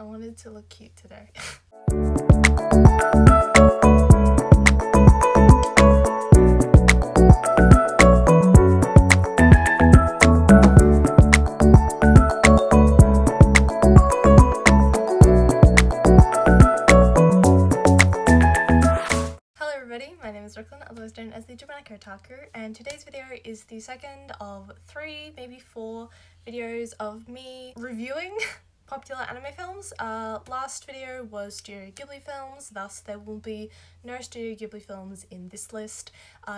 I wanted to look cute today. Hello everybody, my name is Brooklyn, otherwise known as the Japanese Otaku, and today's video is the second of 3, maybe 4 videos of me reviewing popular anime films. Last video was Studio Ghibli films, thus there will be no Studio Ghibli films in this list.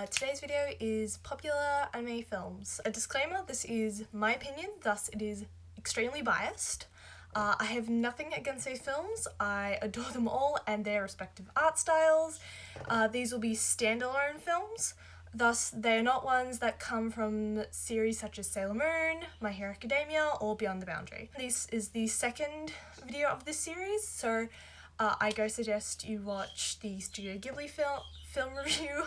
Today's video is popular anime films. A disclaimer, this is my opinion, thus it is extremely biased. I have nothing against these films. I adore them all and their respective art styles. These will be standalone films, thus they are not ones that come from series such as Sailor Moon, My Hero Academia, or Beyond the Boundary. This is the second video of this series, so I go suggest you watch the Studio Ghibli film review,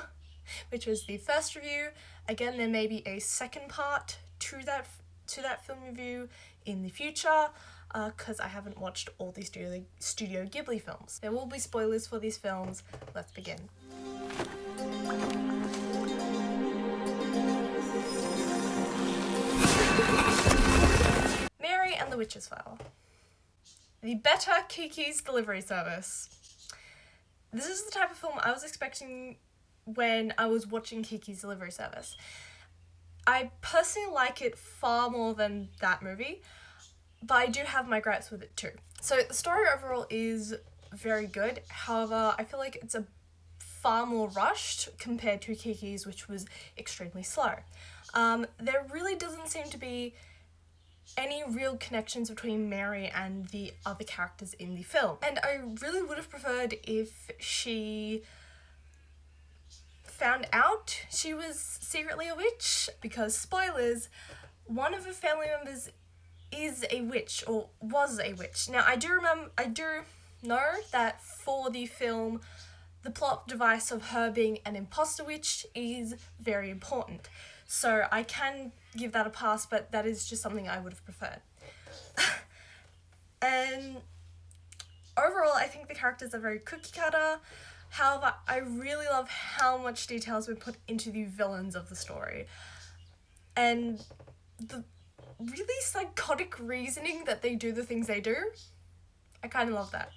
which was the first review. Again, there may be a second part to that film review in the future, because I haven't watched all the Studio Ghibli films. There will be spoilers for these films. Let's begin. Mirai and the Witch's Flower. The better Kiki's Delivery Service. This is the type of film I was expecting when I was watching Kiki's Delivery Service. I personally like it far more than that movie, but I do have my gripes with it too. So the story overall is very good, however I feel like it's a far more rushed compared to Kiki's, which was extremely slow. There really doesn't seem to be any real connections between Mary and the other characters in the film, and I really would have preferred if she found out she was secretly a witch, because spoilers, one of her family members is a witch, or was a witch. Now I do know that for the film, the plot device of her being an imposter witch is very important, so I can give that a pass, but that is just something I would have preferred. And overall, I think the characters are very cookie cutter. However, I really love how much detail has been put into the villains of the story, and the really psychotic reasoning that they do the things they do. I kind of love that.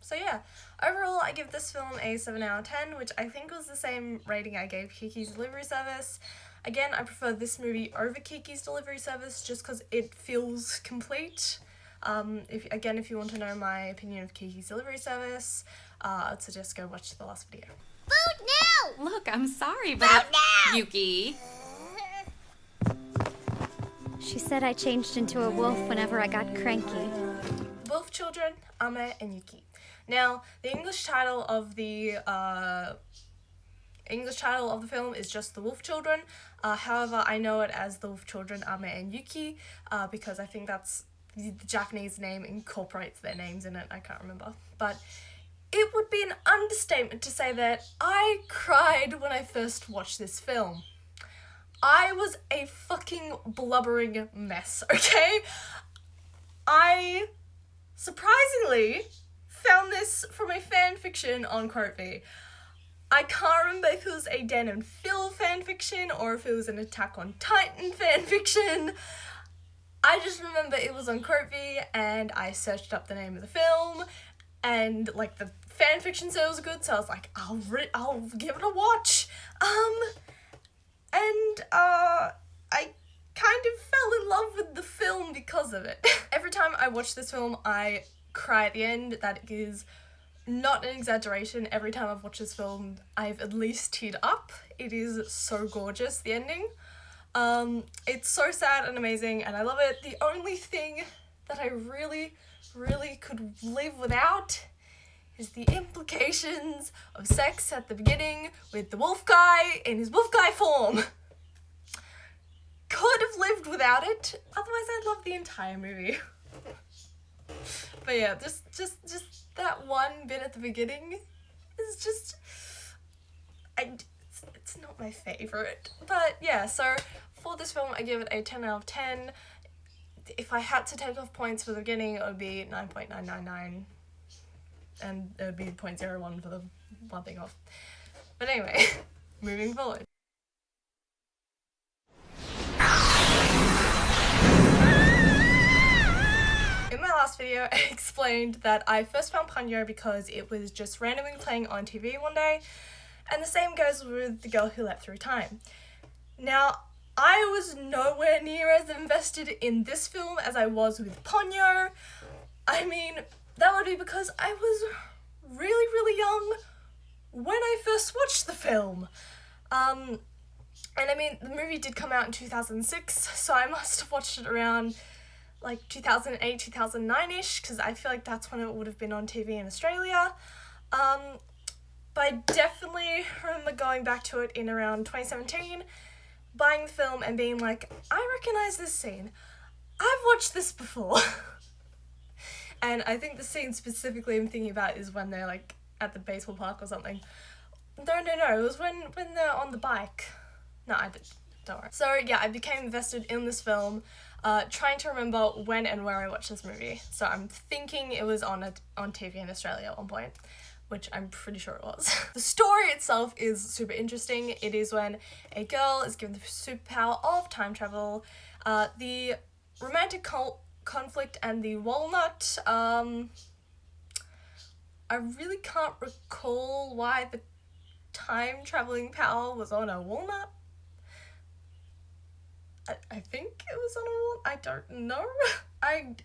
So yeah, overall I give this film a 7 out of 10, which I think was the same rating I gave Kiki's Delivery Service. Again, I prefer this movie over Kiki's Delivery Service just because it feels complete. If you want to know my opinion of Kiki's Delivery Service, I'd suggest go watch the last video. Food now! Look, I'm sorry, but Food now! Yuki. She said I changed into a wolf whenever I got cranky. Wolf Children, Ame and Yuki. Now, the English title of the film is just The Wolf Children. However, I know it as The Wolf Children, Ame and Yuki, because I think that's the Japanese name incorporates their names in it. I can't remember. But it would be an understatement to say that I cried when I first watched this film. I was a fucking blubbering mess, okay? I surprisingly found this from a fan fiction on Quotevie. I can't remember if it was a Dan and Phil fanfiction or if it was an Attack on Titan fanfiction. I just remember it was on Quotevie and I searched up the name of the film and like the fanfiction said it was good, so I was like, I'll give it a watch. I kind of fell in love with the film because of it. Every time I watch this film, I cry at the end. That is not an exaggeration. Every time I've watched this film, I've at least teared up. It is so gorgeous, the ending. It's so sad and amazing, and I love it. The only thing that I really, really could live without is the implications of sex at the beginning with the wolf guy in his wolf guy form. Could have lived without it, otherwise I'd love the entire movie. But yeah, just that one bit at the beginning is just, it's not my favourite. But yeah, so for this film I give it a 10 out of 10. if I had to take off points for the beginning, it would be 9.999, and it would be 0.01 for the one thing off. But anyway, moving forward. In my last video, I explained that I first found Ponyo because it was just randomly playing on TV one day, and the same goes with The Girl Who Leapt Through Time. Now, I was nowhere near as invested in this film as I was with Ponyo. I mean, that would be because I was really, really young when I first watched the film. And I mean, the movie did come out in 2006, so I must have watched it around like 2008, 2009-ish, because I feel like that's when it would have been on TV in Australia. But I definitely remember going back to it in around 2017, buying the film and being like, I recognise this scene. I've watched this before. And I think the scene specifically I'm thinking about is when they're like at the baseball park or something. No, it was when they're on the bike. No, don't worry. So yeah, I became invested in this film, trying to remember when and where I watched this movie. So I'm thinking it was on TV in Australia at one point, which I'm pretty sure it was. The story itself is super interesting. It is when a girl is given the superpower of time travel. The romantic conflict and the walnut, I really can't recall why the time traveling power was on a walnut. I think it was on a walnut. I don't know. I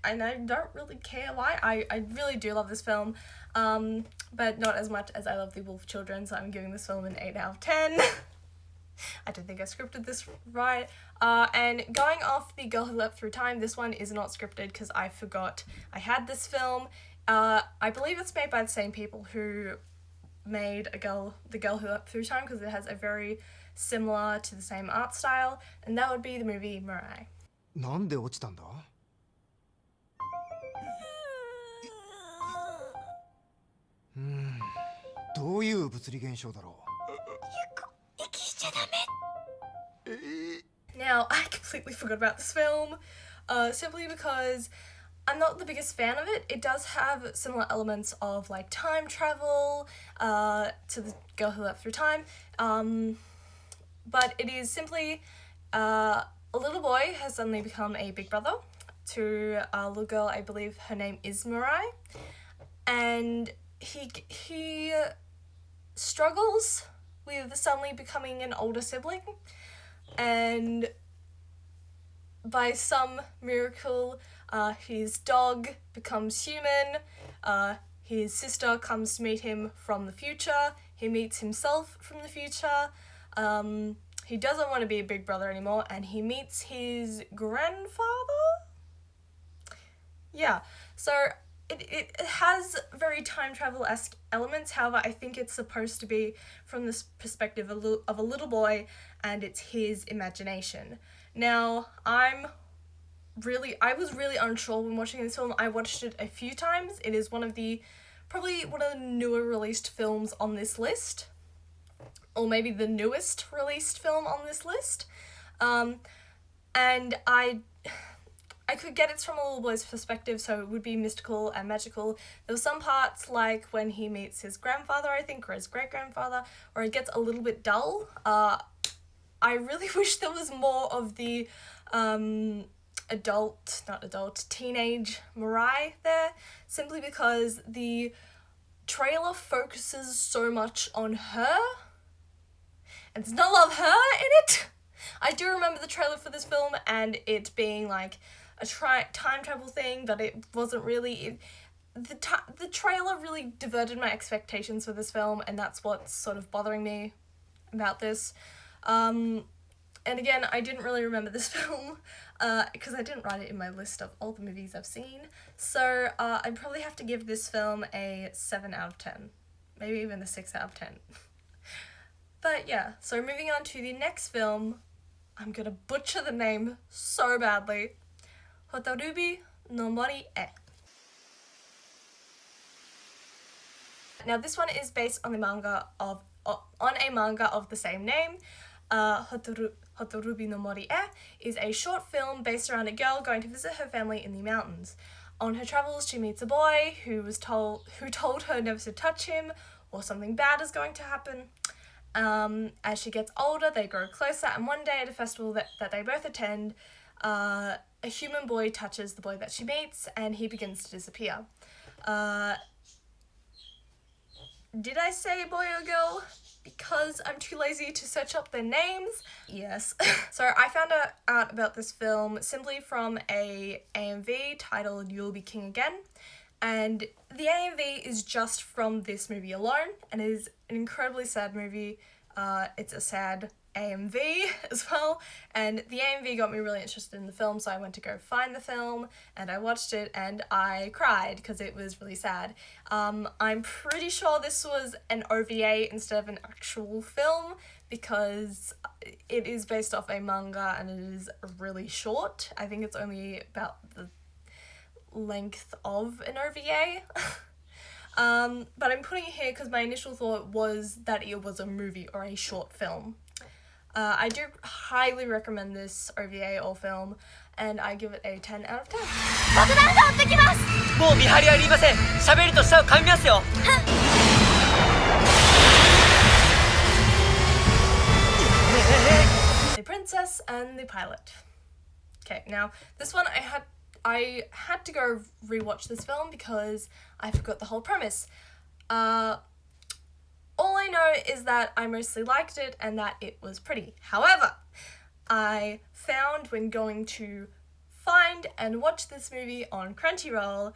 don't really care why. I really do love this film, but not as much as I love The Wolf Children, so I'm giving this film an 8 out of 10. I don't think I scripted this right. And going off The Girl Who Leapt Through Time, this one is not scripted because I forgot I had this film. I believe it's made by the same people who made The Girl Who Leapt Through Time, because it has a very similar to the same art style, and that would be the movie Mirai. なんで落ちたんだどういう物理現象だろう Now, I completely forgot about this film, simply because I'm not the biggest fan of it. It does have similar elements of like time travel to The Girl Who Leapt Through Time, but it is simply a little boy has suddenly become a big brother to a little girl. I believe her name is Mirai, and he struggles with suddenly becoming an older sibling, and by some miracle his dog becomes human. His sister comes to meet him from the future. He meets himself from the future. He doesn't want to be a big brother anymore, and he meets his grandfather? Yeah, so it has very time travel-esque elements. However, I think it's supposed to be from this perspective of a little boy, and it's his imagination. Now, I was really unsure when watching this film. I watched it a few times. It is probably one of the newer released films on this list, or maybe the newest released film on this list. And I could get it from a little boy's perspective, so it would be mystical and magical. There were some parts, like when he meets his grandfather, I think, or his great-grandfather, where it gets a little bit dull. I really wish there was more of the teenage Mirai there, simply because the trailer focuses so much on her, and there's not a lot of her in it. I do remember the trailer for this film and it being like a time travel thing, but it wasn't really. The trailer really diverted my expectations for this film, and that's what's sort of bothering me about this. And again, I didn't really remember this film because I didn't write it in my list of all the movies I've seen. So I'd probably have to give this film a 7 out of 10. Maybe even a 6 out of 10. But yeah, so moving on to the next film. I'm gonna butcher the name so badly. Hotarubi no Mori e. Now this one is based on a manga of the same name. Hotorubi no Mori e is a short film based around a girl going to visit her family in the mountains. On her travels, she meets a boy who told her never to touch him or something bad is going to happen. As she gets older, they grow closer, and one day at a festival that they both attend, a human boy touches the boy that she meets, and he begins to disappear. Did I say boy or girl? Because I'm too lazy to search up their names? Yes. So I found out about this film simply from a AMV titled You'll Be King Again. And the AMV is just from this movie alone, and it is an incredibly sad movie. It's a sad AMV as well, and the AMV got me really interested in the film, so I went to go find the film, and I watched it, and I cried because it was really sad. I'm pretty sure this was an OVA instead of an actual film, because it is based off a manga, and it is really short. I think it's only about the length of an OVA. But I'm putting it here because my initial thought was that it was a movie or a short film. I do highly recommend this OVA or film, and I give it a 10 out of 10. 爆弾が追ってきます。もう見張りありません。喋ると舌を噛みますよ。The Princess and the Pilot. Okay, now this one I had to go rewatch this film because I forgot the whole premise. All I know is that I mostly liked it and that it was pretty. However, I found when going to find and watch this movie on Crunchyroll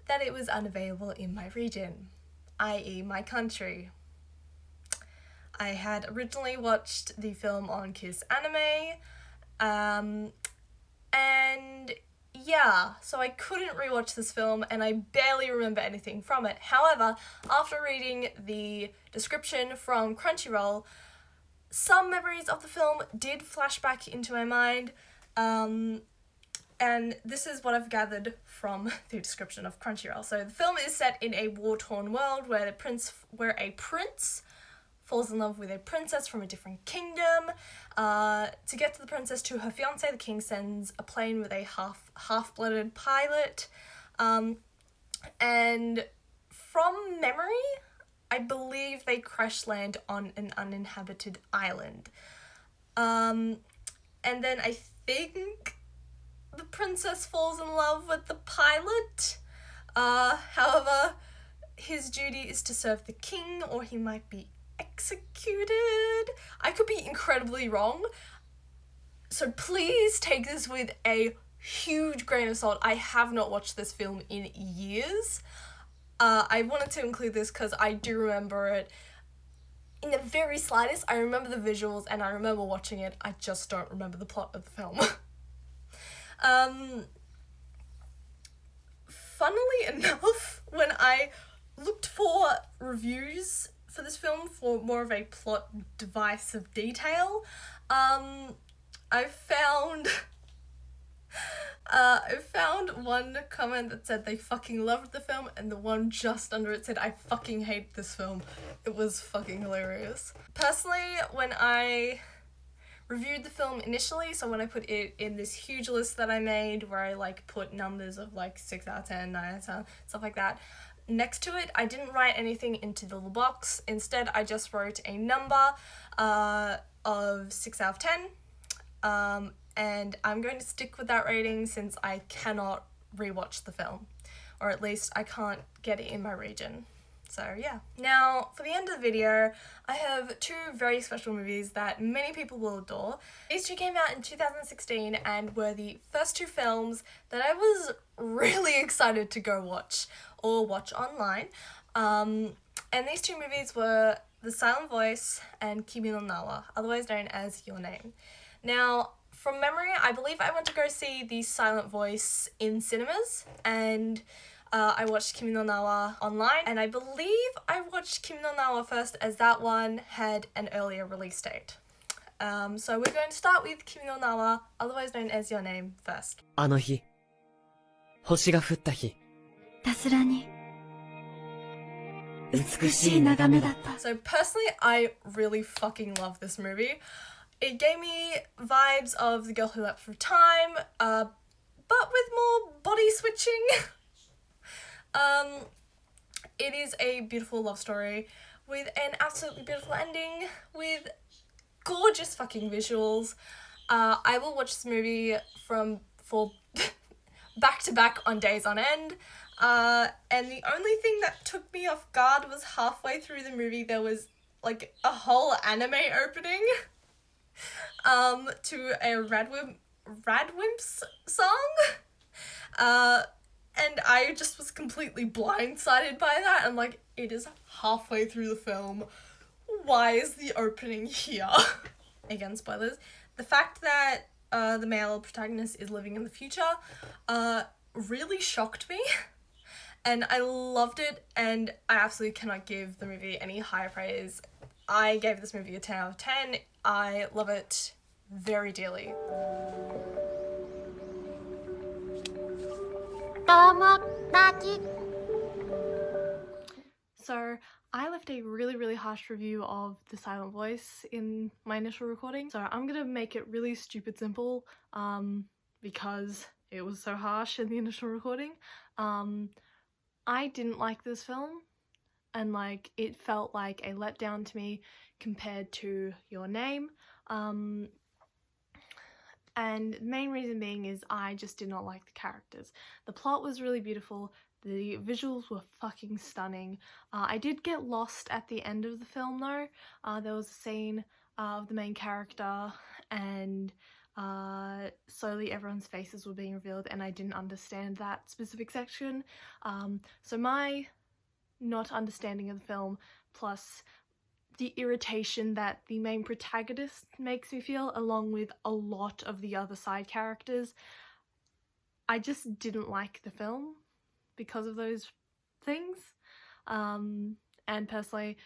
that it was unavailable in my region, i.e. my country. I had originally watched the film on Kiss Anime, and yeah, so I couldn't rewatch this film and I barely remember anything from it. However, after reading the description from Crunchyroll, some memories of the film did flash back into my mind, and this is what I've gathered from the description of Crunchyroll. So the film is set in a war-torn world where a prince falls in love with a princess from a different kingdom. To get to the princess to her fiancé, the king sends a plane with a half-blooded pilot. And from memory, I believe they crash land on an uninhabited island. And then I think the princess falls in love with the pilot. However, his duty is to serve the king, or he might be executed. I could be incredibly wrong, so please take this with a huge grain of salt. I have not watched this film in years. I wanted to include this because I do remember it in the very slightest. I remember the visuals and I remember watching it. I just don't remember the plot of the film. Funnily enough, when I looked for reviews for this film for more of a plot device of detail, I found one comment that said they fucking loved the film, and the one just under it said I fucking hate this film. It was fucking hilarious. Personally, when I reviewed the film initially, so when I put it in this huge list that I made where I like put numbers of like 6 out of 10, 9 out of 10, stuff like that, next to it, I didn't write anything into the little box. Instead, I just wrote a number of 6 out of 10. And I'm going to stick with that rating since I cannot rewatch the film. Or at least I can't get it in my region. So yeah. Now, for the end of the video, I have two very special movies that many people will adore. These two came out in 2016 and were the first two films that I was really excited to go watch or watch online. And these two movies were The Silent Voice and Kimi no Nawa, otherwise known as Your Name. Now, from memory, I believe I went to go see The Silent Voice in cinemas, and I watched Kimi no Nawa online, and I believe I watched Kimi no Nawa first as that one had an earlier release date. So we're going to start with Kimi no Nawa, otherwise known as Your Name, first. あの日、星が降った日。たすらに美しい眺めだった。 So personally, I really fucking love this movie. It gave me vibes of The Girl Who Leapt Through Time, but with more body switching. It is a beautiful love story with an absolutely beautiful ending, with gorgeous fucking visuals. I will watch this movie for back to back on days on end. And the only thing that took me off guard was halfway through the movie there was like a whole anime opening to a Radwimps song. And I just was completely blindsided by that. I'm like, it is halfway through the film. Why is the opening here? Again, spoilers. The fact that the male protagonist is living in the future really shocked me. And I loved it, and I absolutely cannot give the movie any higher praise. I gave this movie a 10 out of 10. I love it very dearly. So I left a really harsh review of The Silent Voice in my initial recording, so I'm gonna make it really stupid simple because it was so harsh in the initial recording. I didn't like this film, and like it felt like a letdown to me compared to Your Name. And the main reason being is I just did not like the characters. The plot was really beautiful, the visuals were fucking stunning. I did get lost at the end of the film though. There was a scene of the main character and slowly everyone's faces were being revealed, and I didn't understand that specific section. So my not understanding of the film plus the irritation that the main protagonist makes me feel, along with a lot of the other side characters, I just didn't like the film because of those things. And personally,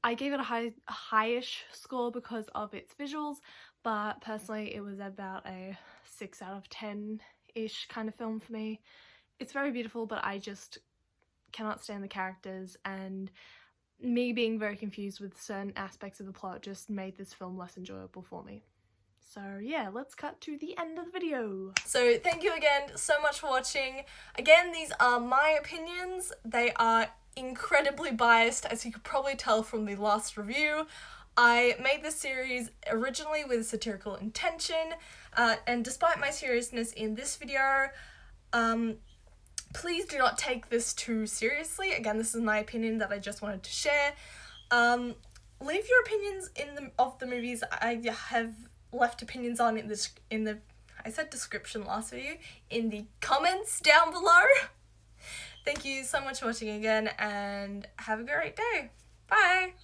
I gave it a high-ish score because of its visuals, but personally it was about a 6 out of 10-ish kind of film for me. It's very beautiful, but I just cannot stand the characters, and me being very confused with certain aspects of the plot just made this film less enjoyable for me. So yeah, let's cut to the end of the video. So thank you again so much for watching. Again, these are my opinions. They are incredibly biased, as you could probably tell from the last review. I made this series originally with satirical intention, and despite my seriousness in this video, please do not take this too seriously. Again, this is my opinion that I just wanted to share. Leave your opinions of the movies I have left opinions on in the I said description last video, in the comments down below. Thank you so much for watching again, and have a great day. Bye!